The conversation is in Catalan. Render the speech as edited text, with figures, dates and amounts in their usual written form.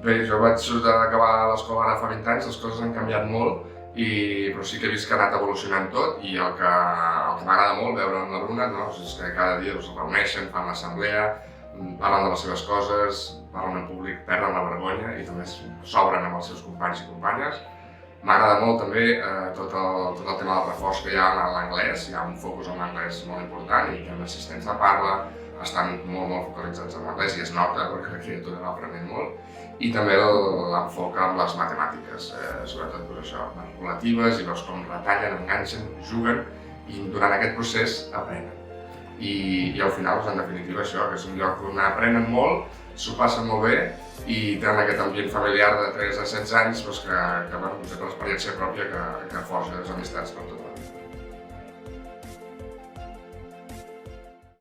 Bé, jo vaig acabar l'escola ara fa 20 anys, les coses han canviat molt, però sí que he vist que ha anat evolucionant tot i el que m'agrada molt veure en l'alumnat és que cada dia es reuneixen, fan l'assemblea, parlen de les seves coses, parlen en públic, perden la vergonya i també s'obren amb els seus companys i companyes. M'agrada molt també tot el tema del reforç que hi ha en l'anglès, hi ha un focus en l'anglès molt important i que en l'assistents de parla estan molt focalitzats en l'anglès i es nota perquè la criatura va aprenent molt. I també l'enfoc amb les matemàtiques, sobretot això, manipulatives i veus com retallen, enganxen, juguen i durant aquest procés aprenen. I al final, en definitiva, això, que és un lloc on aprenen molt, s'ho passen molt bé i tenen aquest ambient familiar de 3 a 16 anys que per l'experiència pròpia que forja les amistats per tot.